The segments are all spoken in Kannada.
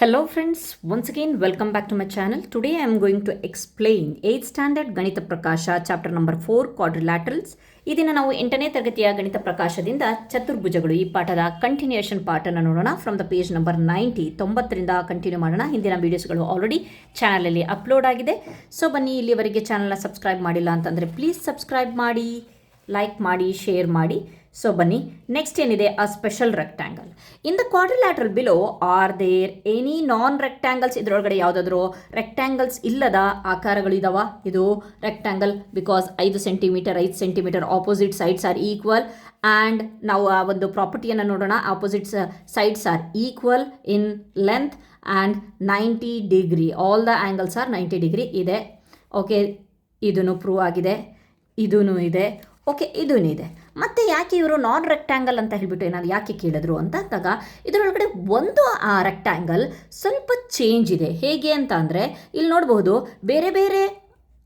Hello friends, once again welcome back to my channel. Today I am going to explain 8th standard ಗಣಿತ ಪ್ರಕಾಶ ಚಾಪ್ಟರ್ ನಂಬರ್ 4 ಕ್ವಾಡ್ರಿಲ್ಯಾಟರಲ್ಸ್. ಈ ದಿನ ನಾವು 8ನೇ ತರಗತಿಯ ಗಣಿತ ಪ್ರಕಾಶದಿಂದ ಚತುರ್ಭುಜಗಳು ಈ ಪಾಠದ ಕಂಟಿನ್ಯೂಯೇಷನ್ ಪಾಠನ ನೋಡೋಣ. ಫ್ರಮ್ ದ ಪೇಜ್ ನಂಬರ್ 90ರಿಂದ ಕಂಟಿನ್ಯೂ ಮಾಡೋಣ. ಹಿಂದಿನ ವೀಡಿಯೋಸ್ಗಳು ಆಲ್ರೆಡಿ ಚಾನಲಲ್ಲಿ ಅಪ್ಲೋಡ್ ಆಗಿದೆ. ಸೊ ಬನ್ನಿ, ಇಲ್ಲಿವರೆಗೆ ಚಾನಲ್ನ ಸಬ್ಸ್ಕ್ರೈಬ್ ಮಾಡಿಲ್ಲ ಅಂತಂದರೆ ಪ್ಲೀಸ್ ಸಬ್ಸ್ಕ್ರೈಬ್ ಮಾಡಿ, ಲೈಕ್ ಮಾಡಿ, ಶೇರ್ ಮಾಡಿ. ಸೊ ಬನ್ನಿ, ನೆಕ್ಸ್ಟ್ ಏನಿದೆ, a special rectangle in the quadrilateral below are there any non rectangles. ಇದರೊಳಗಡೆ ಯಾವುದಾದ್ರೂ ರೆಕ್ಟ್ಯಾಂಗಲ್ಸ್ ಇಲ್ಲದ ಆಕಾರಗಳು ಇದಾವ? ಇದು rectangle because 5 centimetre opposite sides are equal and ನಾವು ಆ ಒಂದು ಪ್ರಾಪರ್ಟಿಯನ್ನು ನೋಡೋಣ. Opposite sides are equal in length and 90 degree. All the angles are 90 degree ಇದೆ. ಓಕೆ, ಇದೂ ಪ್ರೂವ್ ಆಗಿದೆ, ಇದೂ ಇದೆ. ಓಕೆ, ಇದೂ ಇದೆ. ಮತ್ತು ಯಾಕೆ ಇವರು ನಾನ್ ರೆಕ್ಟ್ಯಾಂಗಲ್ ಅಂತ ಹೇಳಿಬಿಟ್ಟು ಏನಾದ್ರು ಯಾಕೆ ಕೇಳಿದ್ರು ಅಂತ ಅಂದಾಗ, ಇದರೊಳಗಡೆ ಒಂದು ಆ ರೆಕ್ಟ್ಯಾಂಗಲ್ ಸ್ವಲ್ಪ ಚೇಂಜ್ ಇದೆ. ಹೇಗೆ ಅಂತ ಅಂದರೆ, ಇಲ್ಲಿ ನೋಡಬಹುದು ಬೇರೆ ಬೇರೆ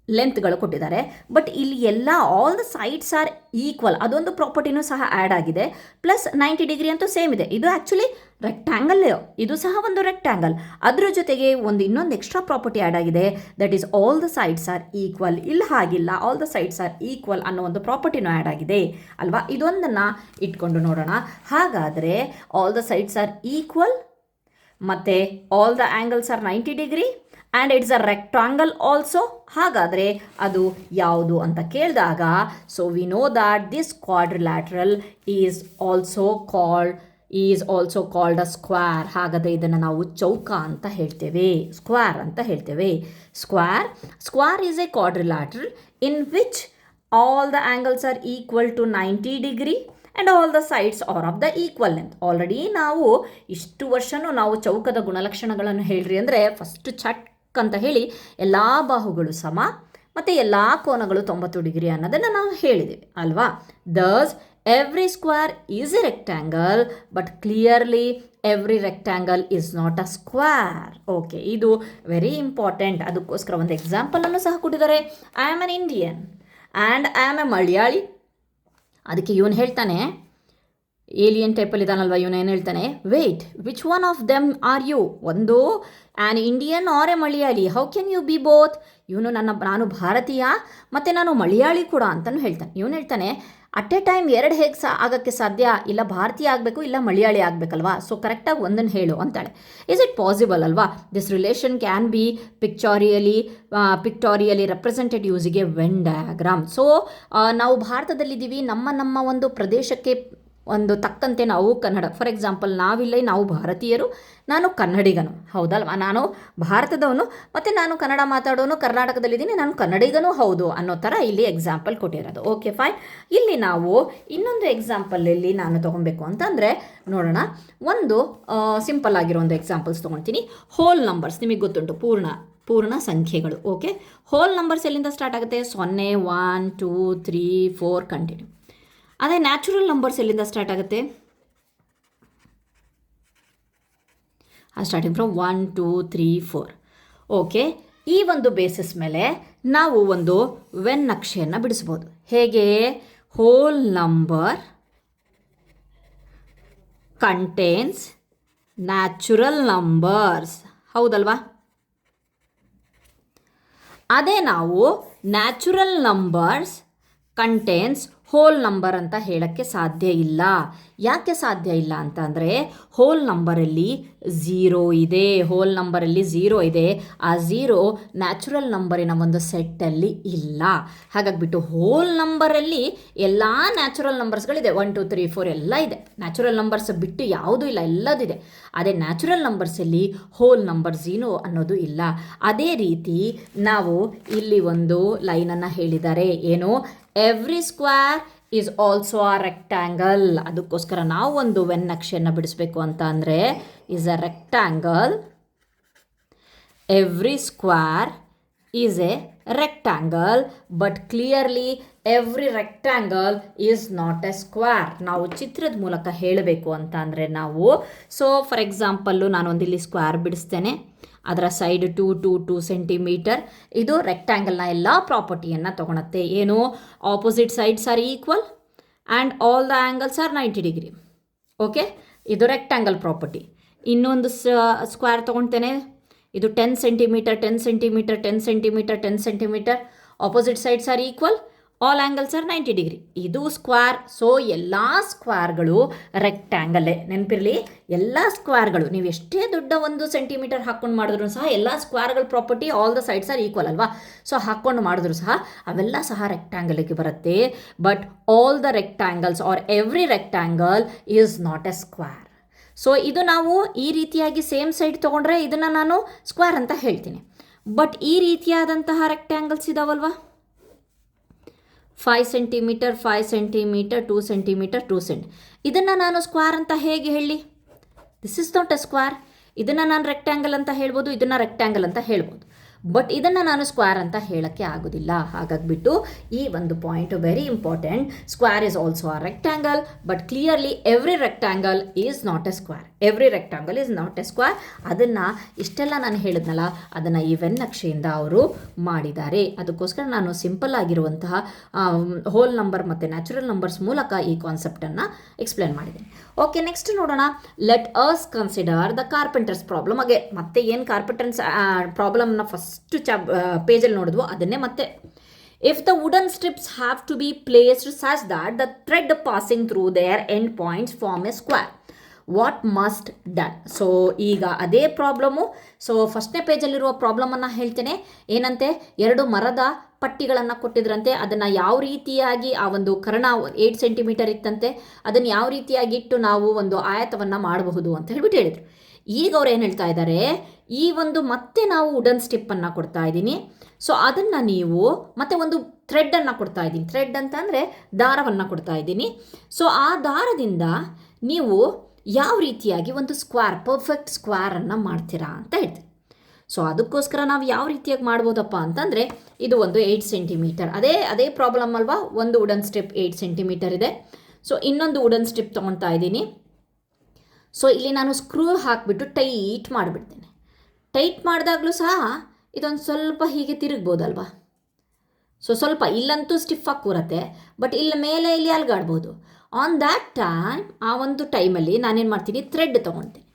ಲೆಂತ್ಗಳು ಕೊಟ್ಟಿದ್ದಾರೆ, ಬಟ್ ಇಲ್ಲಿ ಎಲ್ಲ all the sides are equal. ಅದೊಂದು ಪ್ರಾಪರ್ಟಿನೂ ಸಹ ಆ್ಯಡ್ ಆಗಿದೆ. ಪ್ಲಸ್ 90 ಡಿಗ್ರಿ ಅಂತೂ ಸೇಮ್ ಇದೆ. ಇದು ಆ್ಯಕ್ಚುಲಿ ರೆಕ್ಟ್ಯಾಂಗಲ್, ಇದು ಸಹ ಒಂದು ರೆಕ್ಟ್ಯಾಂಗಲ್. ಅದರ ಜೊತೆಗೆ ಇನ್ನೊಂದು ಎಕ್ಸ್ಟ್ರಾ ಪ್ರಾಪರ್ಟಿ ಆ್ಯಡ್ ಆಗಿದೆ, that is all the sides are equal. ಇಲ್ಲಿ ಹಾಗಿಲ್ಲ, all the sides are equal ಅನ್ನೋ ಒಂದು ಪ್ರಾಪರ್ಟಿನೂ ಆ್ಯಡ್ ಆಗಿದೆ ಅಲ್ವಾ. ಇದೊಂದನ್ನು ಇಟ್ಕೊಂಡು ನೋಡೋಣ. ಹಾಗಾದರೆ all the sides are equal ಮತ್ತು all the angles are 90 degree and it's a rectangle also. ಹಾಗಾದರೆ ಅದು ಯಾವುದು ಅಂತ ಕೇಳಿದಾಗ, so we know that this quadrilateral is also called a square. ಹಾಗಾದರೆ ಇದನ್ನು ನಾವು ಚೌಕ ಅಂತ ಹೇಳ್ತೇವೆ, ಸ್ಕ್ವೇರ್ ಅಂತ ಹೇಳ್ತೇವೆ. Square is a quadrilateral in which all the angles are equal to 90 degree and all the sides are of the equal length. Already ನಾವು ಇಷ್ಟು ವರ್ಷವೂ ನಾವು ಚೌಕದ ಗುಣಲಕ್ಷಣಗಳನ್ನು ಹೇಳ್ರಿ ಅಂದರೆ ಫಸ್ಟ್ ಚಟ್ ಅಂತ ಹೇಳಿ ಎಲ್ಲ ಬಾಹುಗಳು ಸಮ ಮತ್ತು ಎಲ್ಲ ಕೋನಗಳು 90 ಡಿಗ್ರಿ ಅನ್ನೋದನ್ನು ನಾವು ಹೇಳಿದ್ದೀವಿ ಅಲ್ವಾ. Thus every square is a rectangle, but clearly every rectangle is not a square. Okay, ಇದು ವೆರಿ ಇಂಪಾರ್ಟೆಂಟ್. ಅದಕ್ಕೋಸ್ಕರ ಒಂದು ಎಕ್ಸಾಂಪಲನ್ನು ಸಹ ಕೊಟ್ಟಿದ್ದಾರೆ. I am an Indian and I am a Malayali. ಅದಕ್ಕೆ ಇವನು ಹೇಳ್ತಾನೆ, ಏಲಿಯನ್ ಟೈಪಲ್ಲಿ ಇದಾನಲ್ವ, ಇವನೇನು ಹೇಳ್ತಾನೆ, wait, which one of them are you? ಒಂದು an Indian or a Malayali, how can you be both? ಇವನು ನಾನು ಭಾರತೀಯ ಮತ್ತು ನಾನು ಮಲಯಾಳಿ ಕೂಡ ಅಂತಲೂ ಹೇಳ್ತಾನೆ. ಇವನು ಹೇಳ್ತಾನೆ, ಅಟ್ ಎ ಟೈಮ್ ಎರಡು ಹೇಗೆ ಆಗೋಕ್ಕೆ ಸಾಧ್ಯ? ಇಲ್ಲ ಭಾರತೀಯ ಆಗಬೇಕು, ಇಲ್ಲ ಮಲಯಾಳಿ ಆಗಬೇಕಲ್ವಾ. ಸೊ ಕರೆಕ್ಟಾಗಿ ಒಂದನ್ನು ಹೇಳು ಅಂತಾಳೆ. ಇಸ್ ಇಟ್ ಪಾಸಿಬಲ್ ಅಲ್ವಾ? This relation can be pictorially represented using a Venn diagram. So ನಾವು ಭಾರತದಲ್ಲಿದ್ದೀವಿ, ನಮ್ಮ ಒಂದು ಪ್ರದೇಶಕ್ಕೆ ಒಂದು ತಕ್ಕಂತೆ ನಾವು ಕನ್ನಡ, ಫಾರ್ ಎಕ್ಸಾಂಪಲ್ ನಾವಿಲ್ಲಿ ನಾವು ಭಾರತೀಯರು, ನಾನು ಕನ್ನಡಿಗನು, ಹೌದಲ್ವಾ. ನಾನು ಭಾರತದವನು ಮತ್ತು ನಾನು ಕನ್ನಡ ಮಾತಾಡೋನು, ಕರ್ನಾಟಕದಲ್ಲಿದ್ದೀನಿ, ನಾನು ಕನ್ನಡಿಗನೂ ಹೌದು ಅನ್ನೋ ಥರ ಇಲ್ಲಿ ಎಕ್ಸಾಂಪಲ್ ಕೊಟ್ಟಿರೋದು. Okay fine. ಇಲ್ಲಿ ನಾವು ಇನ್ನೊಂದು ಎಕ್ಸಾಂಪಲಲ್ಲಿ ನಾನು ತೊಗೊಬೇಕು ಅಂತಂದರೆ ನೋಡೋಣ. ಒಂದು ಸಿಂಪಲ್ ಆಗಿರೋ ಒಂದು ಎಕ್ಸಾಂಪಲ್ಸ್ ತೊಗೊಳ್ತೀನಿ. ಹೋಲ್ ನಂಬರ್ಸ್ ನಿಮಗೆ ಗೊತ್ತುಂಟು, ಪೂರ್ಣ ಸಂಖ್ಯೆಗಳು. ಓಕೆ, ಹೋಲ್ ನಂಬರ್ಸ್ ಎಲ್ಲಿಂದ ಸ್ಟಾರ್ಟ್ ಆಗುತ್ತೆ? 0, 1, 2, 3, 4 ಕಂಟಿನ್ಯೂ. ಅದೇ ನ್ಯಾಚುರಲ್ ನಂಬರ್ಸ್ ಎಲ್ಲಿಂದ ಸ್ಟಾರ್ಟ್ ಆಗುತ್ತೆ? Starting from 1, 2, 3, 4. ಓಕೆ, ಈ ಒಂದು ಬೇಸಿಸ್ ಮೇಲೆ ನಾವು ಒಂದು ವೆನ್ ನಕ್ಷೆಯನ್ನು ಬಿಡಿಸ್ಬೋದು. ಹೇಗೆ? Whole number contains natural numbers, ಹೌದಲ್ವಾ. ಅದೇ ನಾವು natural numbers contains whole number ಅಂತ ಹೇಳೋಕ್ಕೆ ಸಾಧ್ಯ ಇಲ್ಲ. ಯಾಕೆ ಸಾಧ್ಯ ಇಲ್ಲ ಅಂತ ಅಂದರೆ, ಹೋಲ್ ನಂಬರಲ್ಲಿ 0 ಇದೆ. ಆ 0 ನ್ಯಾಚುರಲ್ ನಂಬರಿನ ಒಂದು ಸೆಟ್ಟಲ್ಲಿ ಇಲ್ಲ. ಹಾಗಾಗಿಬಿಟ್ಟು ಹೋಲ್ ನಂಬರಲ್ಲಿ ಎಲ್ಲ ನ್ಯಾಚುರಲ್ ನಂಬರ್ಸ್ಗಳಿದೆ. 1, 2, 3, 4 ಎಲ್ಲ ಇದೆ. ನ್ಯಾಚುರಲ್ ನಂಬರ್ಸ್ ಬಿಟ್ಟು ಯಾವುದೂ ಇಲ್ಲ, ಎಲ್ಲದಿದೆ. ಅದೇ ನ್ಯಾಚುರಲ್ ನಂಬರ್ಸಲ್ಲಿ ಹೋಲ್ ನಂಬರ್ 0 ಅನ್ನೋದು ಇಲ್ಲ. ಅದೇ ರೀತಿ ನಾವು ಇಲ್ಲಿ ಒಂದು ಲೈನನ್ನು ಹೇಳಿದ್ದಾರೆ, ಏನು? Every square is also a rectangle. ಅದಕ್ಕೋಸ್ಕರ ನಾವು ಒಂದು ವೆನ್ ನಕ್ಷೆಯನ್ನು ಬಿಡಿಸ್ಬೇಕು ಅಂತ ಅಂದರೆ, is a rectangle. Every square is a rectangle, but clearly every rectangle is not a square. ನಾವು ಚಿತ್ರದ ಮೂಲಕ ಹೇಳಬೇಕು ಅಂತ ಅಂದರೆ ನಾವು, ಸೊ ಫಾರ್ ಎಕ್ಸಾಂಪಲ್ಲು ನಾನೊಂದಿಲ್ಲಿ ಸ್ಕ್ವೇರ್ ಬಿಡಿಸ್ತೇನೆ. ಅದರ ಸೈಡ್ 2 ಸೆಂಟಿಮೀಟರ್. ಇದು ರೆಕ್ಟ್ಯಾಂಗಲ್ನ ಎಲ್ಲ ಪ್ರಾಪರ್ಟಿಯನ್ನು ತೊಗೊಳುತ್ತೆ. ಏನು? Opposite sides are equal and all the angles are 90 degree. Okay, ಇದು ರೆಕ್ಟ್ಯಾಂಗಲ್ ಪ್ರಾಪರ್ಟಿ. ಇನ್ನೊಂದು ಸ್ಕ್ವೇರ್ ತೊಗೊಳ್ತೇನೆ. ಇದು 10 centimetre 10 centimetre 10 centimetre 10 centimetre. Opposite sides are equal, all angles are 90 degree. ಇದು ಸ್ಕ್ವೇರ್. ಸೊ ಎಲ್ಲ ಸ್ಕ್ವೇರ್ಗಳು ರೆಕ್ಟ್ಯಾಂಗಲ್ಲೇ. ನೆನಪಿರಲಿ, ಎಲ್ಲ ಸ್ಕ್ವೇರ್ಗಳು ನೀವು ಎಷ್ಟೇ ದೊಡ್ಡ 1 ಸೆಂಟಿಮೀಟರ್ ಹಾಕ್ಕೊಂಡು ಮಾಡಿದ್ರು ಸಹ ಎಲ್ಲ ಸ್ಕ್ವೇರ್ಗಳ property all the sides are equal ಅಲ್ವಾ. ಸೊ ಹಾಕ್ಕೊಂಡು ಮಾಡಿದ್ರು ಸಹ ಅವೆಲ್ಲ ಸಹ ರೆಕ್ಟ್ಯಾಂಗಲ್ಗೆ ಬರುತ್ತೆ. But all the rectangles are every rectangle is not a square. So ಇದು ನಾವು ಈ ರೀತಿಯಾಗಿ ಸೇಮ್ ಸೈಡ್ ತೊಗೊಂಡ್ರೆ ಇದನ್ನು ನಾನು ಸ್ಕ್ವೇರ್ ಅಂತ ಹೇಳ್ತೀನಿ. ಬಟ್ ಈ ರೀತಿಯಾದಂತಹ ರೆಕ್ಟ್ಯಾಂಗಲ್ಸ್ ಇದಾವಲ್ವಾ, 5 ಸೆಂಟಿಮೀಟರ್ 5 ಸೆಂಟಿಮೀಟರ್ 2 ಸೆಂಟಿಮೀಟರ್ 2 ಸೆಂಟಿ, ಇದನ್ನು ನಾನು ಸ್ಕ್ವೇರ್ ಅಂತ ಹೇಗೆ ಹೇಳಿ? This is not a square. ಇದನ್ನು ನಾನು ರೆಕ್ಟ್ಯಾಂಗಲ್ ಅಂತ ಹೇಳ್ಬೋದು, ಇದನ್ನು ರೆಕ್ಟ್ಯಾಂಗಲ್ ಅಂತ ಹೇಳ್ಬೋದು. ಬಟ್ ಇದನ್ನು ನಾನು ಸ್ಕ್ವೇರ್ ಅಂತ ಹೇಳೋಕ್ಕೆ ಆಗೋದಿಲ್ಲ. ಹಾಗಾಗಿಬಿಟ್ಟು ಈ ಒಂದು point very important. Square is also a rectangle, but clearly every rectangle is not a square. Every rectangle is not a square. ಅದನ್ನು ಇಷ್ಟೆಲ್ಲ ನಾನು ಹೇಳಿದ್ನಲ್ಲ, ಅದನ್ನು ಈ ವೆನ್ ನಕ್ಷೆಯಿಂದ ಅವರು ಮಾಡಿದ್ದಾರೆ. ಅದಕ್ಕೋಸ್ಕರ ನಾನು ಸಿಂಪಲ್ ಆಗಿರುವಂತಹ ಹೋಲ್ ನಂಬರ್ ಮತ್ತು ನ್ಯಾಚುರಲ್ ನಂಬರ್ಸ್ ಮೂಲಕ ಈ ಕಾನ್ಸೆಪ್ಟನ್ನು ಎಕ್ಸ್ಪ್ಲೇನ್ ಮಾಡಿದ್ದೀನಿ. ಓಕೆ, ನೆಕ್ಸ್ಟ್ ನೋಡೋಣ. Let us consider the carpenters problem. ಹಾಗೆ ಮತ್ತೆ ಏನು ಕಾರ್ಪೆಂಟರ್ಸ್ ಪ್ರಾಬ್ಲಮ್ನ ಫಸ್ಟ್ ಪೇಜಲ್ಲಿ ನೋಡಿದ್ವು ಅದನ್ನೇ ಮತ್ತೆ. If the wooden strips have to be placed such that the thread passing through their end points form a square, what must done? So ಈಗ ಅದೇ ಪ್ರಾಬ್ಲಮ್ಮು. ಸೊ ಫಸ್ಟ್ನೇ ಪೇಜಲ್ಲಿರುವ ಪ್ರಾಬ್ಲಮನ್ನು ಹೇಳ್ತೇನೆ. ಏನಂತೆ, 2 ಮರದ ಪಟ್ಟಿಗಳನ್ನು ಕೊಟ್ಟಿದ್ರಂತೆ. ಅದನ್ನು ಯಾವ ರೀತಿಯಾಗಿ ಆ ಒಂದು ಕರ್ಣ 8 ಸೆಂಟಿಮೀಟರ್ ಇತ್ತಂತೆ, ಅದನ್ನು ಯಾವ ರೀತಿಯಾಗಿ ಇಟ್ಟು ನಾವು ಒಂದು ಆಯತವನ್ನು ಮಾಡಬಹುದು ಅಂತ ಹೇಳ್ಬಿಟ್ಟು ಹೇಳಿದರು. ಈಗ ಅವ್ರು ಏನು ಹೇಳ್ತಾ ಇದ್ದಾರೆ, ಈ ಒಂದು ಮತ್ತೆ ನಾವು ವುಡನ್ ಸ್ಟಿಪ್ಪನ್ನು ಕೊಡ್ತಾ ಇದ್ದೀನಿ. ಸೊ ಅದನ್ನು ನೀವು ಮತ್ತೆ ಒಂದು ಥ್ರೆಡ್ಡನ್ನು ಕೊಡ್ತಾ ಇದ್ದೀನಿ. ಥ್ರೆಡ್ ಅಂತ ಅಂದರೆ ದಾರವನ್ನು ಕೊಡ್ತಾ ಇದ್ದೀನಿ. ಸೊ ಆ ದಾರದಿಂದ ನೀವು ಯಾವ ರೀತಿಯಾಗಿ ಒಂದು ಸ್ಕ್ವೇರ್, ಪರ್ಫೆಕ್ಟ್ ಸ್ಕ್ವೇರನ್ನು ಮಾಡ್ತೀರಾ ಅಂತ ಹೇಳ್ತೀವಿ. ಸೊ ಅದಕ್ಕೋಸ್ಕರ ನಾವು ಯಾವ ರೀತಿಯಾಗಿ ಮಾಡ್ಬೋದಪ್ಪ ಅಂತಂದರೆ, ಇದು ಒಂದು 8 ಸೆಂಟಿಮೀಟರ್, ಅದೇ ಪ್ರಾಬ್ಲಮ್ ಅಲ್ವಾ. ಒಂದು ವುಡನ್ ಸ್ಟಿಪ್ 8 ಸೆಂಟಿಮೀಟರ್ ಇದೆ. ಸೊ ಇನ್ನೊಂದು ವುಡನ್ ಸ್ಟಿಪ್ ತೊಗೊಳ್ತಾ ಇದ್ದೀನಿ. ಸೊ ಇಲ್ಲಿ ನಾನು ಸ್ಕ್ರೂ ಹಾಕಿಬಿಟ್ಟು ಟೈಟ್ ಮಾಡಿಬಿಡ್ತೇನೆ. ಟೈಟ್ ಮಾಡಿದಾಗಲೂ ಸಹ ಇದೊಂದು ಸ್ವಲ್ಪ ಹೀಗೆ ತಿರುಗ್ಬೋದಲ್ವಾ. ಸೊ ಸ್ವಲ್ಪ ಇಲ್ಲಂತೂ ಸ್ಟಿಫಾಗಿ ಕೂರತ್ತೆ, ಬಟ್ ಇಲ್ಲಿ ಮೇಲೆ ಇಲ್ಲಿ ಅಲ್ಗಾಡ್ಬೋದು. ಆನ್ ದ್ಯಾಟ್ ಟೈಮ್, ಆ ಒಂದು ಟೈಮಲ್ಲಿ ನಾನೇನು ಮಾಡ್ತೀನಿ, ಥ್ರೆಡ್ ತೊಗೊಳ್ತೀನಿ.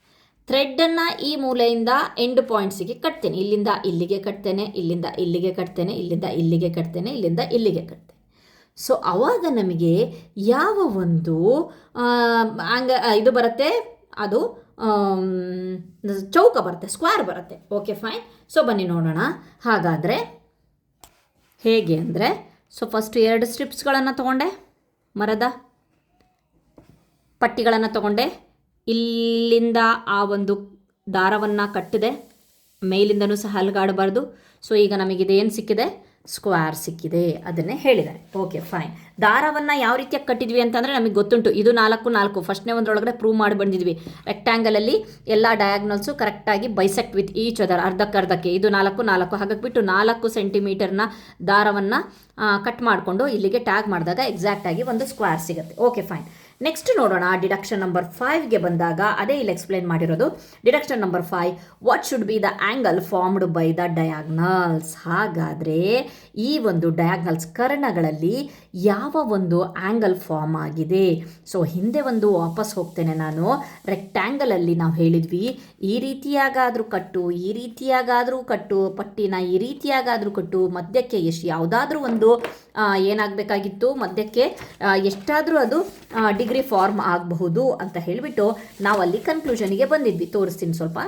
ಥ್ರೆಡ್ಡನ್ನು ಈ ಮೂಲೆಯಿಂದ ಎಂಡ್ ಪಾಯಿಂಟ್ಸಿಗೆ ಕಟ್ತೇನೆ. ಇಲ್ಲಿಂದ ಇಲ್ಲಿಗೆ ಕಟ್ತೇನೆ, ಇಲ್ಲಿಂದ ಇಲ್ಲಿಗೆ ಕಟ್ತೇನೆ, ಇಲ್ಲಿಂದ ಇಲ್ಲಿಗೆ ಕಟ್ತೇನೆ, ಇಲ್ಲಿಂದ ಇಲ್ಲಿಗೆ ಕಟ್ತೇನೆ. ಸೊ ಆವಾಗ ನಮಗೆ ಯಾವ ಒಂದು ಇದು ಬರುತ್ತೆ, ಅದು ಚೌಕ ಬರುತ್ತೆ, ಸ್ಕ್ವೇರ್ ಬರುತ್ತೆ. Okay fine. ಸೊ ಬನ್ನಿ ನೋಡೋಣ. ಹಾಗಾದರೆ ಹೇಗೆ ಅಂದರೆ, ಸೊ ಫಸ್ಟ್ 2 ಸ್ಟ್ರಿಪ್ಸ್ಗಳನ್ನು ತೊಗೊಂಡೆ, ಮರದ ಪಟ್ಟಿಗಳನ್ನು ತೊಗೊಂಡೆ, ಇಲ್ಲಿಂದ ಆ ಒಂದು ದಾರವನ್ನು ಕಟ್ಟಿದೆ, ಮೇಲಿಂದನೂ ಸಹ ಅಲ್ಗಾಡಬಾರ್ದು. ಸೊ ಈಗ ನಮಗಿದೇನು ಸಿಕ್ಕಿದೆ, ಸ್ಕ್ವೇರ್ ಸಿಕ್ಕಿದೆ. ಅದನ್ನೇ ಹೇಳಿದ್ದಾರೆ. Okay fine. ದಾರವನ್ನು ಯಾವ ರೀತಿಯಾಗಿ ಕಟ್ಟಿದ್ವಿ ಅಂತಂದರೆ ನಮಗೆ ಗೊತ್ತುಂಟು. ಇದು 4 4 ಫಸ್ಟ್ನೇ ಒಂದರೊಳಗಡೆ ಪ್ರೂವ್ ಮಾಡಿ ಬಂದಿದ್ವಿ. ರೆಕ್ಟ್ಯಾಂಗಲಲ್ಲಿ ಎಲ್ಲ ಡಯಾಗ್ನಲ್ಸು ಕರೆಕ್ಟಾಗಿ ಬೈಸೆಕ್ಟ್ ವಿತ್ ಈಚ್ ಅದರ್, ಅರ್ಧಕ್ಕರ್ಧಕ್ಕೆ. ಇದು 4 4 ಹಾಗಾಗಿಬಿಟ್ಟು 4 ಸೆಂಟಿಮೀಟರ್ನ ದಾರವನ್ನು ಕಟ್ ಮಾಡಿಕೊಂಡು ಇಲ್ಲಿಗೆ ಟ್ಯಾಗ್ ಮಾಡಿದಾಗ ಎಕ್ಸಾಕ್ಟಾಗಿ ಒಂದು ಸ್ಕ್ವೇರ್ ಸಿಗುತ್ತೆ. Okay fine. ನೆಕ್ಸ್ಟ್ ನೋಡೋಣ. ಡಿಡಕ್ಷನ್ ನಂಬರ್ 5ಗೆ ಬಂದಾಗ ಅದೇ ಇಲ್ಲಿ ಎಕ್ಸ್ಪ್ಲೇನ್ ಮಾಡಿರೋದು. Deduction number 5, what should be the angle formed by the diagonals. ಹಾಗಾದರೆ ಈ ಒಂದು ಡಯಾಗ್ನಲ್ಸ್, ಕರ್ಣಗಳಲ್ಲಿ ಯಾವ ಒಂದು ಆ್ಯಂಗಲ್ ಫಾರ್ಮ್ ಆಗಿದೆ. ಸೊ ಹಿಂದೆ ಒಂದು ವಾಪಸ್ ಹೋಗ್ತೇನೆ ನಾನು. ರೆಕ್ಟ್ಯಾಂಗಲಲ್ಲಿ ನಾವು ಹೇಳಿದ್ವಿ, ಈ ರೀತಿಯಾಗಾದರೂ ಕಟ್ಟು, ಈ ರೀತಿಯಾಗಾದರೂ ಕಟ್ಟು, ಪಟ್ಟಿನ ಈ ರೀತಿಯಾಗಾದರೂ ಕಟ್ಟು, ಮಧ್ಯಕ್ಕೆ ಯಾವುದಾದ್ರೂ ಒಂದು ಏನಾಗಬೇಕಾಗಿತ್ತು, ಮಧ್ಯಕ್ಕೆ ಎಷ್ಟಾದರೂ ಅದು ಡಿಗ್ರಿ ಫಾರ್ಮ್ ಆಗಬಹುದು ಅಂತ ಹೇಳಿಬಿಟ್ಟು ನಾವು ಅಲ್ಲಿ ಕನ್ಕ್ಲೂಷನಿಗೆ ಬಂದಿದ್ವಿ. ತೋರಿಸ್ತೀನಿ ಸ್ವಲ್ಪ.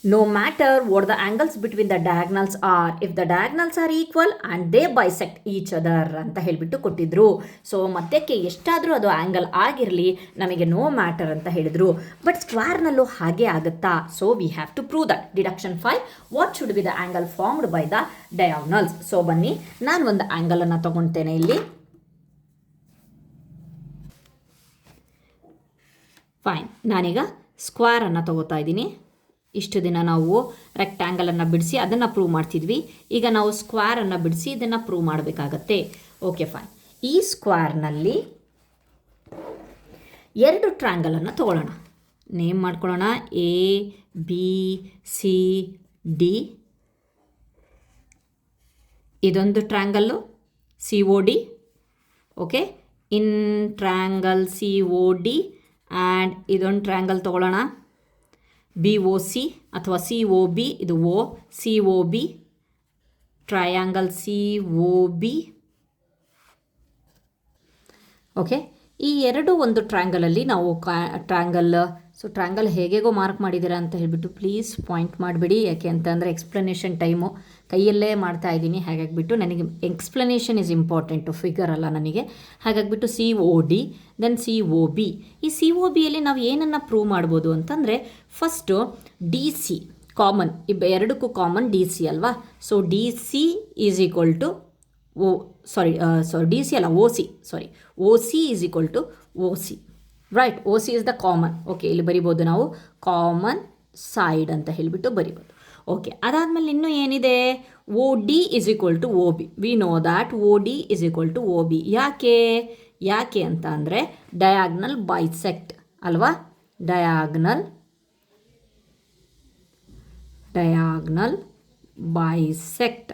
No matter what the angles between the diagonals are, if the diagonals are equal and they bisect each other ಅಂತ ಹೇಳಿಬಿಟ್ಟು ಕೊಟ್ಟಿದ್ರು. ಸೊ ಮಧ್ಯಕ್ಕೆ ಎಷ್ಟಾದರೂ ಅದು ಆ್ಯಂಗಲ್ ಆಗಿರಲಿ, ನಮಗೆ ನೋ ಮ್ಯಾಟರ್ ಅಂತ ಹೇಳಿದರು. ಬಟ್ ಸ್ಕ್ವೇರ್ನಲ್ಲೂ ಹಾಗೆ ಆಗುತ್ತಾ? So we have to prove that. Deduction 5, what should be the angle formed by the diagonals. So ಬನ್ನಿ, ನಾನು ಒಂದು ಆ್ಯಂಗಲನ್ನು ತಗೊಳ್ತೇನೆ ಇಲ್ಲಿ. ಫೈನ್. ನಾನೀಗ ಸ್ಕ್ವೇರನ್ನು ತಗೋತಾ ಇದ್ದೀನಿ. ಇಷ್ಟು ದಿನ ನಾವು ರೆಕ್ಟ್ಯಾಂಗಲನ್ನು ಬಿಡಿಸಿ ಅದನ್ನು ಪ್ರೂವ್ ಮಾಡ್ತಿದ್ವಿ. ಈಗ ನಾವು ಸ್ಕ್ವೇರನ್ನು ಬಿಡಿಸಿ ಇದನ್ನು ಪ್ರೂವ್ ಮಾಡಬೇಕಾಗತ್ತೆ. Okay fine. ಈ ಸ್ಕ್ವೇರ್ನಲ್ಲಿ 2 ಟ್ರ್ಯಾಂಗಲನ್ನು ತಗೊಳ್ಳೋಣ. ನೇಮ್ ಮಾಡ್ಕೊಳ್ಳೋಣ. ABCD. ಇದೊಂದು ಟ್ರ್ಯಾಂಗಲ್ಲು COD. Okay, in triangle COD. And ಇದೊಂದು ಟ್ರ್ಯಾಂಗಲ್ ತೊಗೊಳ್ಳೋಣ. BOC ಅಥವಾ COB, ಇದು O, COB, triangle COB. Okay, ಈ ಎರಡು ಒಂದು ಟ್ರ್ಯಾಂಗಲಲ್ಲಿ ನಾವು ಟ್ರ್ಯಾಂಗಲ್ ಹೇಗೇಗೋ ಮಾರ್ಕ್ ಮಾಡಿದ್ದೀರಾ ಅಂತ ಹೇಳಿಬಿಟ್ಟು ಪ್ಲೀಸ್ ಪಾಯಿಂಟ್ ಮಾಡಿಬಿಡಿ. ಯಾಕೆ ಅಂತಂದರೆ ಎಕ್ಸ್ಪ್ಲನೇಷನ್ ಟೈಮು ಕೈಯಲ್ಲೇ ಮಾಡ್ತಾ ಇದ್ದೀನಿ, ಹಾಗಾಗಿಬಿಟ್ಟು ನನಗೆ ಎಕ್ಸ್ಪ್ಲನೇಷನ್ ಈಸ್ ಇಂಪಾರ್ಟೆಂಟು, ಫಿಗರ್ ಅಲ್ಲ ನನಗೆ. ಹಾಗಾಗಿಬಿಟ್ಟು COD, ದೆನ್ COB. ಈ COBಯಲ್ಲಿ ನಾವು ಏನನ್ನು ಪ್ರೂವ್ ಮಾಡ್ಬೋದು ಅಂತಂದರೆ, ಫಸ್ಟು DC ಕಾಮನ್, ಎರಡಕ್ಕೂ ಕಾಮನ್ DC ಅಲ್ವಾ. So DC is equal to DC ಅಲ್ಲ, OC is equal to OC, right. OC is the common. Okay, ಇಲ್ಲಿ ಬರಿಬೋದು ನಾವು ಕಾಮನ್ ಸೈಡ್ ಅಂತ ಹೇಳಿಬಿಟ್ಟು ಬರಿಬೋದು. ಓಕೆ, ಅದಾದಮೇಲೆ ಇನ್ನೂ ಏನಿದೆ, OD is equal to OB. We know that OD is equal to OB. ಯಾಕೆ ಅಂತ ಅಂದರೆ ಡಯಾಗ್ನಲ್ ಬೈಸೆಕ್ಟ್ ಅಲ್ವಾ. ಡಯಾಗ್ನಲ್ ಬೈಸೆಕ್ಟ್,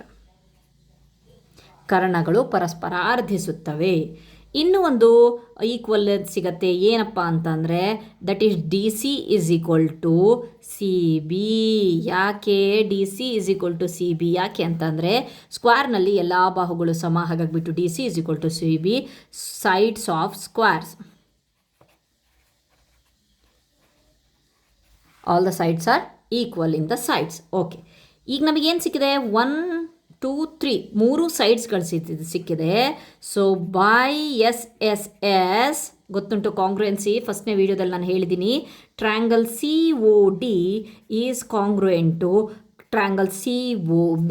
ಕರ್ಣಗಳು ಪರಸ್ಪರ ಅರ್ಧಿಸುತ್ತವೆ. ಇನ್ನೂ ಒಂದು ಈಕ್ವಲ್ ಸಿಗತ್ತೆ, ಏನಪ್ಪ ಅಂತಂದರೆ that is DC is equal to CB. ಯಾಕೆ DC is equal to CB? ಯಾಕೆ ಅಂತಂದರೆ ಸ್ಕ್ವೇರ್ನಲ್ಲಿ ಎಲ್ಲ ಬಾಹುಗಳು ಸಮ, ಹಾಗಾಗಿಬಿಟ್ಟು DC is equal to CB, sides of squares, all the sides are equal in the sides. Okay, ಈಗ ನಮಗೇನು ಸಿಕ್ಕಿದೆ, 1 2 3 3 ಸೈಡ್ಸ್ಗಳು ಸಿಕ್ಕಿದೆ. ಸೊ ಬೈ SSS ಗೊತ್ತುಂಟು ಕಾಂಗ್ರುಯೆನ್ಸಿ, ಫಸ್ಟ್ನೇ ವೀಡಿಯೋದಲ್ಲಿ ನಾನು ಹೇಳಿದ್ದೀನಿ. Triangle COD is congruent to triangle COB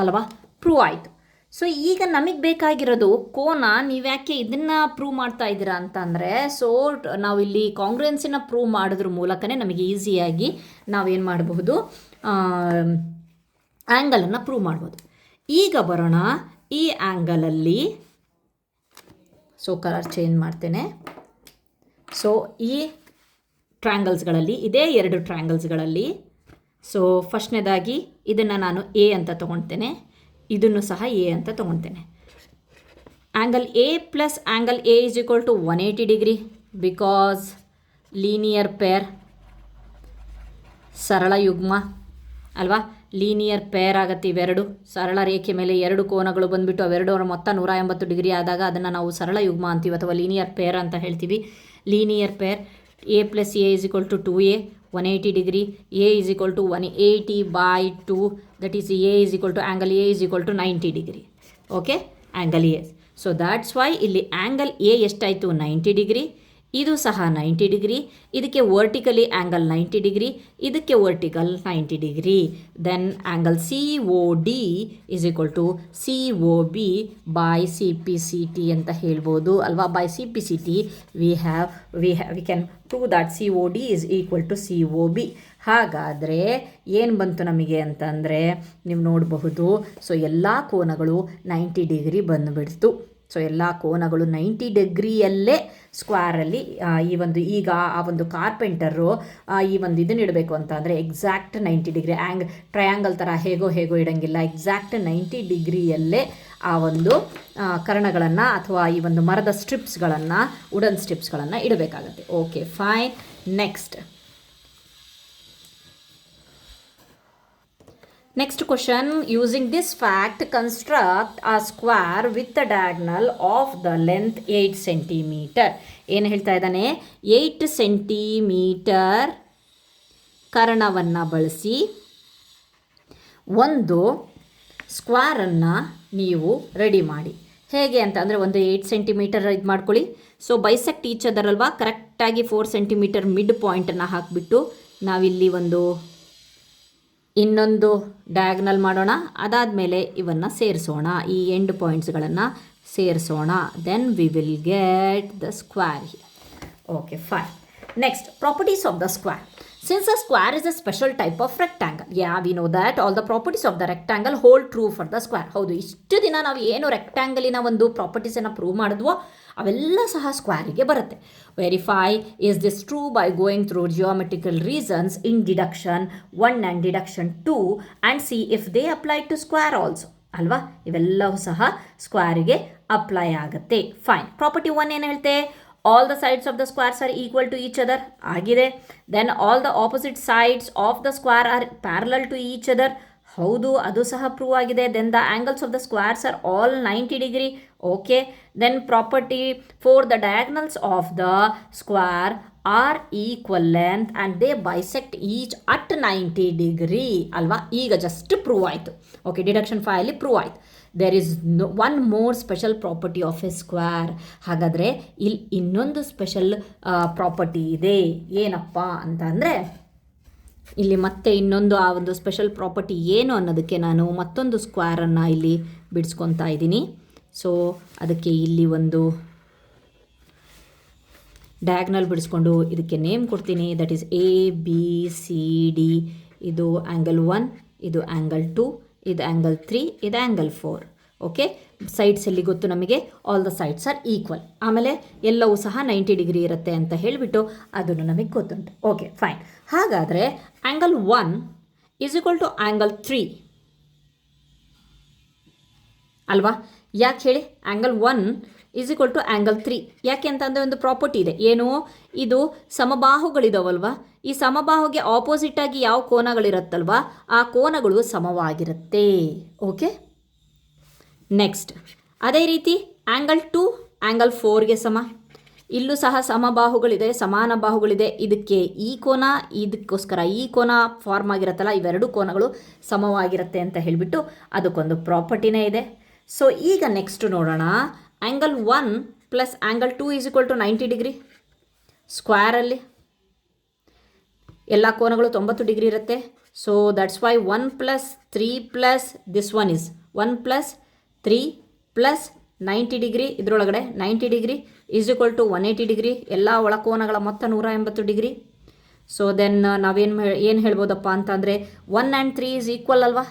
ಅಲ್ವಾ. ಪ್ರೂವ್ ಆಯಿತು. ಸೊ ಈಗ ನಮಗೆ ಬೇಕಾಗಿರೋದು ಕೋನ. ನೀವ್ಯಾಕೆ ಇದನ್ನು ಪ್ರೂವ್ ಮಾಡ್ತಾ ಇದ್ದೀರಾ ಅಂತಂದರೆ, ಸೊ ನಾವಿಲ್ಲಿ ಕಾಂಗ್ರುಯೆನ್ಸಿನ ಪ್ರೂವ್ ಮಾಡೋದ್ರ ಮೂಲಕನೇ ನಮಗೆ ಈಸಿಯಾಗಿ ನಾವೇನು ಮಾಡಬಹುದು, ಆ್ಯಂಗಲನ್ನು ಪ್ರೂವ್ ಮಾಡ್ಬೋದು. ಈಗ ಬರೋಣ ಈ ಆ್ಯಂಗಲಲ್ಲಿ. ಸೊ ಕಲರ್ ಚೇಂಜ್ ಮಾಡ್ತೇನೆ. ಸೊ ಈ ಟ್ರ್ಯಾಂಗಲ್ಸ್ಗಳಲ್ಲಿ, ಇದೇ ಎರಡು ಟ್ರ್ಯಾಂಗಲ್ಸ್ಗಳಲ್ಲಿ, ಸೊ ಫಸ್ಟ್ನೇದಾಗಿ ಇದನ್ನು ನಾನು A ಅಂತ ತೊಗೊಳ್ತೇನೆ, ಇದನ್ನು ಸಹ A ಅಂತ ತೊಗೊಳ್ತೇನೆ. Angle A plus angle A is equal to 180 degree, because linear pair, ಸರಳ ಯುಗ್ಮ ಅಲ್ವಾ. ಲೀನಿಯರ್ ಪೇರ್ ಆಗುತ್ತೆ ಇವೆರಡು. ಸರಳ ರೇಖೆ ಮೇಲೆ ಎರಡು ಕೋನಗಳು ಬಂದುಬಿಟ್ಟು ಅವೆರಡರ ಮೊತ್ತ 180 ಡಿಗ್ರಿ ಆದಾಗ ಅದನ್ನು ನಾವು ಸರಳ ಯುಗ್ಮ ಅಂತೀವಿ ಅಥವಾ ಲೀನಿಯರ್ ಪೇರ್ ಅಂತ ಹೇಳ್ತೀವಿ. Linear pair A plus A is equal to 2A, 180 degree. A is equal to 180/2, that is A is equal to angle A is equal to 90 degree. Okay, angle A. So that's why ಇಲ್ಲಿ ಆ್ಯಂಗಲ್ A ಎಷ್ಟಾಯಿತು, 90 ಡಿಗ್ರಿ. ಇದು ಸಹ 90 ಡಿಗ್ರಿ. ಇದಕ್ಕೆ ವರ್ಟಿಕಲಿ ಆ್ಯಂಗಲ್ 90 ಡಿಗ್ರಿ, ಇದಕ್ಕೆ vertical 90 degree. Then angle COD is equal to COB by CPCT ಅಂತ ಹೇಳ್ಬೋದು ಅಲ್ವಾ. By CPCT we can prove that COD is equal to COB. ಹಾಗಾದರೆ ಏನು ಬಂತು ನಮಗೆ ಅಂತಂದರೆ, ನೀವು ನೋಡಬಹುದು, ಸೊ ಎಲ್ಲ ಕೋನಗಳು 90 ಡಿಗ್ರಿ ಬಂದುಬಿಡ್ತು. ಸೊ ಎಲ್ಲ ಕೋನಗಳು 90 ಡಿಗ್ರಿಯಲ್ಲೇ ಸ್ಕ್ವೇರಲ್ಲಿ ಈ ಒಂದು ಈಗ ಆ ಒಂದು ಕಾರ್ಪೆಂಟರು ಈ ಒಂದು ಇದನ್ನು ಇಡಬೇಕು ಅಂತ ಅಂದರೆ ಎಕ್ಸಾಕ್ಟ್ 90 ಡಿಗ್ರಿ ಟ್ರಯಾಂಗಲ್ ಥರ ಹೇಗೋ ಇಡೋಂಗಿಲ್ಲ. ಎಕ್ಸಾಕ್ಟ್ 90 ಡಿಗ್ರಿಯಲ್ಲೇ ಆ ಒಂದು ಕರ್ಣಗಳನ್ನು ಅಥವಾ ಈ ಒಂದು ಮರದ ಸ್ಟ್ರಿಪ್ಸ್ಗಳನ್ನು, ವುಡನ್ ಸ್ಟ್ರಿಪ್ಸ್ಗಳನ್ನು ಇಡಬೇಕಾಗತ್ತೆ. Okay, fine. Next question, using this fact, construct a square with the diagonal of the length 8 cm. ಏನು ಹೇಳ್ತಾ ಇದ್ದಾನೆ, 8 ಸೆಂಟಿಮೀಟರ್ ಕರ್ಣವನ್ನು ಬಳಸಿ ಒಂದು ಸ್ಕ್ವೇರನ್ನು ನೀವು ರೆಡಿ ಮಾಡಿ. ಹೇಗೆ ಅಂತ ಅಂದರೆ, ಒಂದು 8 ಸೆಂಟಿಮೀಟರ್ ಇದು ಮಾಡ್ಕೊಳ್ಳಿ. ಸೊ ಬೈಸೆಕ್ಟ್ ಈಚ್ ಅದರ್ ಅಲ್ವಾ, ಕರೆಕ್ಟಾಗಿ 4 ಸೆಂಟಿಮೀಟರ್ ಮಿಡ್ ಪಾಯಿಂಟನ್ನು ಹಾಕಿಬಿಟ್ಟು ನಾವಿಲ್ಲಿ ಇನ್ನೊಂದು ಡಯಾಗ್ನಲ್ ಮಾಡೋಣ. ಅದಾದಮೇಲೆ ಇವನ್ನು ಸೇರಿಸೋಣ, ಈ ಎಂಡ್ ಪಾಯಿಂಟ್ಸ್ಗಳನ್ನು ಸೇರಿಸೋಣ. Then we will get the square here. Okay, fine. Next, properties of the square. Since a square is a special type of rectangle, we know that all the properties of the rectangle hold true for the square. ಹೌದು, ಇಷ್ಟು ದಿನ ನಾವು ಏನು ರೆಕ್ಟ್ಯಾಂಗಲಿನ ಒಂದು ಪ್ರಾಪರ್ಟೀಸನ್ನು ಪ್ರೂವ್ ಮಾಡಿದ್ವೋ ಅವೆಲ್ಲ ಸಹ ಸ್ಕ್ವೇರಿಗೆ ಬರುತ್ತೆ. Verify is this true by going through geometrical reasons in deduction 1 and deduction 2 and see if they apply to square also ಅಲ್ವಾ. ಇವೆಲ್ಲವೂ ಸಹ ಸ್ಕ್ವೇರಿಗೆ ಅಪ್ಲೈ ಆಗುತ್ತೆ. ಫೈನ್. ಪ್ರಾಪರ್ಟಿ 1 ಏನು ಹೇಳ್ತೆ, all the sides of the squares are equal to each other ಆಗಿದೆ. Then all the opposite sides of the square are parallel to each other, ಹೌದು ಅದು ಸಹ ಪ್ರೂವ್ ಆಗಿದೆ. Then the angles of the squares are all 90 degree, okay. Then property for the diagonals of the square are equal length and they bisect each at 90 degree ಅಲ್ವಾ, ಈಗ ಜಸ್ಟ್ ಪ್ರೂವ್ ಆಯಿತು. ಓಕೆ, ಡಿಡಕ್ಷನ್ 5 ಅಲ್ಲಿ ಪ್ರೂವ್ ಆಯಿತು. There is one more special property of a square. ಹಾಗಾದರೆ ಇಲ್ಲಿ ಇನ್ನೊಂದು ಸ್ಪೆಷಲ್ ಪ್ರಾಪರ್ಟಿ ಇದೆ, ಏನಪ್ಪ ಅಂತ ಅಂದರೆ ಇಲ್ಲಿ ಮತ್ತೆ ಇನ್ನೊಂದು ಆ ಒಂದು ಸ್ಪೆಷಲ್ ಪ್ರಾಪರ್ಟಿ ಏನು ಅನ್ನೋದಕ್ಕೆ ನಾನು ಮತ್ತೊಂದು ಸ್ಕ್ವೇರನ್ನು ಇಲ್ಲಿ ಬಿಡಿಸ್ಕೊತಾ ಇದ್ದೀನಿ. ಸೊ ಅದಕ್ಕೆ ಇಲ್ಲಿ ಒಂದು ಡಯಾಗ್ನಲ್ ಬಿಡಿಸ್ಕೊಂಡು ಇದಕ್ಕೆ ನೇಮ್ ಕೊಡ್ತೀನಿ, ದಟ್ ಈಸ್ ABCD. ಇದು ಆ್ಯಂಗಲ್ 1, ಇದು ಆ್ಯಂಗಲ್ 2, ಇದು ಆ್ಯಂಗಲ್ 3, ಇದು ಆ್ಯಂಗಲ್ 4. ಓಕೆ, ಸೈಡ್ಸ್ ಎಲ್ಲಿ ಗೊತ್ತು ನಮಗೆ, all the sides are equal. ಆಮೇಲೆ ಎಲ್ಲವೂ ಸಹ 90 ಡಿಗ್ರಿ ಇರುತ್ತೆ ಅಂತ ಹೇಳಿಬಿಟ್ಟು ಅದನ್ನು ನಮಗೆ ಗೊತ್ತುಂಟು. Okay fine. ಹಾಗಾದರೆ angle 1 is equal to angle 3 ಅಲ್ವಾ? ಯಾಕೆ ಹೇಳಿ? Angle 1 is equal to angle 3 ಯಾಕೆ ಅಂತಂದರೆ ಒಂದು ಪ್ರಾಪರ್ಟಿ ಇದೆ. ಏನು? ಇದು ಸಮಬಾಹುಗಳಿದಾವಲ್ವ, ಈ ಸಮಬಾಹುಗೆ ಆಪೋಸಿಟಾಗಿ ಯಾವ ಕೋನಗಳಿರುತ್ತಲ್ವ ಆ ಕೋನಗಳು ಸಮವಾಗಿರುತ್ತೆ. ಓಕೆ, ನೆಕ್ಸ್ಟ್ ಅದೇ ರೀತಿ ಆ್ಯಂಗಲ್ 2 ಆ್ಯಂಗಲ್ 4ಗೆ ಸಮ. ಇಲ್ಲೂ ಸಹ ಸಮಬಾಹುಗಳಿದೆ, ಸಮಾನ ಬಾಹುಗಳಿದೆ. ಇದಕ್ಕೆ ಈ ಕೋನ, ಇದಕ್ಕೋಸ್ಕರ ಈ ಕೋನ ಫಾರ್ಮ್ ಆಗಿರುತ್ತಲ್ಲ, ಇವೆರಡು ಕೋನಗಳು ಸಮವಾಗಿರುತ್ತೆ ಅಂತ ಹೇಳಿಬಿಟ್ಟು ಅದಕ್ಕೊಂದು ಪ್ರಾಪರ್ಟಿನೇ ಇದೆ. ಸೊ ಈಗ ನೆಕ್ಸ್ಟ್ ನೋಡೋಣ, angle 1 plus angle 2 is equal to 90 degree. ಸ್ಕ್ವೇರಲ್ಲಿ ಎಲ್ಲ ಕೋನಗಳು 90 ಡಿಗ್ರಿ ಇರುತ್ತೆ. So that's why 1 plus 3 plus this one is 1 plus 3 plus 90 degree, ಇದರೊಳಗಡೆ 90 degree is equal to 180 degree. ಎಲ್ಲ ಒಳಕೋನಗಳ ಮೊತ್ತ 180 ಡಿಗ್ರಿ. ಸೊ ದೆನ್ ಏನು ಹೇಳ್ಬೋದಪ್ಪ ಅಂತಂದರೆ 1 ಆ್ಯಂಡ್ 3 ಈಸ್ ಈಕ್ವಲ್ ಅಲ್ವಾ.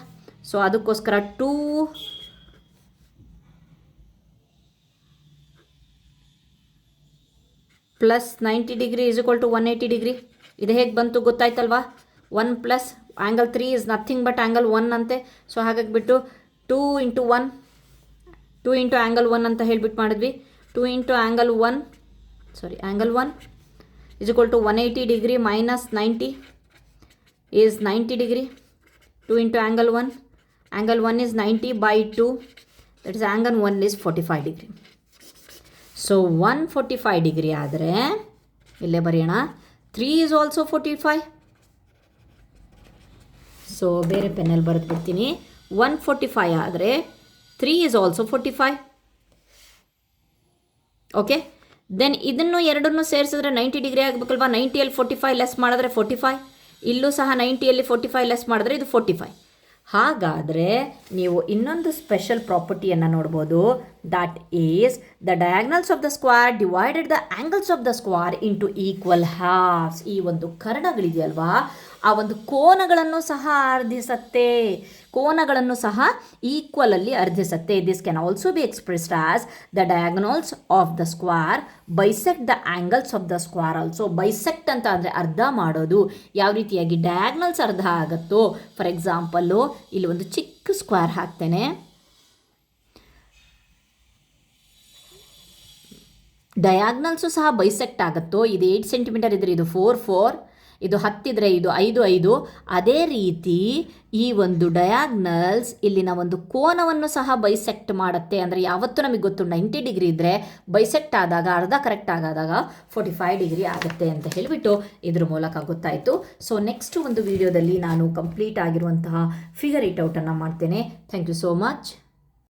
ಸೊ ಅದಕ್ಕೋಸ್ಕರ 2 plus 90 degree is equal to 180 degree. ಇದು ಹೇಗೆ ಬಂತು ಗೊತ್ತಾಯ್ತಲ್ವಾ? 1 plus angle 3 is nothing but angle 1 ಅಂತೆ. ಸೊ ಹಾಗಾಗಿಬಿಟ್ಟು 2 ಇಂಟು ಆ್ಯಂಗಲ್ 1 ಅಂತ ಹೇಳಿಬಿಟ್ಟು ಮಾಡಿದ್ವಿ. 2 into angle 1 is equal to 180 degree minus 90 is 90 degree. 2 into angle 1 is 90 by 2, that is angle 1 is 45 degree. So 145 degree ಆದರೆ ಇಲ್ಲೇ ಬರೆಯೋಣ, 3 ಈಸ್ ಆಲ್ಸೋ 45. ಸೊ ಬೇರೆ ಪೆನ್ನಲ್ಲಿ ಬರೆದ್ಬಿಡ್ತೀನಿ. 145 ಆದರೆ 3 ಈಸ್ ಆಲ್ಸೋ 45. ಓಕೆ, ದೆನ್ ಇದನ್ನು ಎರಡನ್ನೂ ಸೇರಿಸಿದ್ರೆ 90 ಡಿಗ್ರಿ ಆಗಬೇಕಲ್ವಾ. 90ಯಲ್ಲಿ 45 ಲೆಸ್ ಮಾಡಿದ್ರೆ 45, ಇಲ್ಲೂ ಸಹ 90ಯಲ್ಲಿ 45 ಲೆಸ್ ಮಾಡಿದ್ರೆ ಇದು 45. ಹಾಗಾದರೆ ನೀವು ಇನ್ನೊಂದು ಸ್ಪೆಷಲ್ ಪ್ರಾಪರ್ಟಿಯನ್ನು ನೋಡ್ಬೋದು, that is the diagonals of the square divided the angles of the square into equal halves. ಈ ಒಂದು ಕರ್ಣಗಳಿದೆಯಲ್ವಾ, ಆ ಒಂದು ಕೋನಗಳನ್ನು ಸಹ ಅರ್ಧಿಸುತ್ತೆ, ಕೋನಗಳನ್ನು ಸಹ ಈಕ್ವಲಲ್ಲಿ ಅರ್ಧಿಸುತ್ತೆ. This can also be expressed as the diagonals of the square bisect the angles of the square also. Bisect ಅಂತ ಅಂದರೆ ಅರ್ಧ ಮಾಡೋದು. ಯಾವ ರೀತಿಯಾಗಿ ಡಯಾಗ್ನಲ್ಸ್ ಅರ್ಧ ಆಗುತ್ತೋ, ಫಾರ್ ಎಕ್ಸಾಂಪಲ್ಲು ಇಲ್ಲಿ ಒಂದು ಚಿಕ್ಕ ಸ್ಕ್ವೇರ್ ಹಾಕ್ತೇನೆ. ಡಯಾಗ್ನಲ್ಸು ಸಹ ಬೈಸೆಕ್ಟ್ ಆಗುತ್ತೋ. ಇದು 8 ಸೆಂಟಿಮೀಟರ್ ಇದ್ದರೆ ಇದು 4 ಇದು 10 ಇದ್ದರೆ ಇದು 5 ಅದೇ ರೀತಿ ಈ ಒಂದು ಡಯಾಗ್ನಲ್ಸ್ ಇಲ್ಲಿನ ಒಂದು ಕೋನವನ್ನು ಸಹ ಬೈಸೆಕ್ಟ್ ಮಾಡುತ್ತೆ. ಅಂದರೆ ಯಾವತ್ತೂ ನಮಗೆ ಗೊತ್ತು 90 ಡಿಗ್ರಿ ಇದ್ದರೆ ಬೈಸೆಕ್ಟ್ ಆದಾಗ ಅರ್ಧ ಕರೆಕ್ಟ್ ಆಗಾದಾಗ 45 ಡಿಗ್ರಿ ಆಗುತ್ತೆ ಅಂತ ಹೇಳಿಬಿಟ್ಟು ಇದ್ರ ಮೂಲಕ ಗೊತ್ತಾಯಿತು. ಸೊ ನೆಕ್ಸ್ಟ್ ಒಂದು ವಿಡಿಯೋದಲ್ಲಿ ನಾನು ಕಂಪ್ಲೀಟ್ ಆಗಿರುವಂತಹ ಫಿಗರ್ ಇಟ್ ಔಟನ್ನು ಮಾಡ್ತೇನೆ. Thank you so much.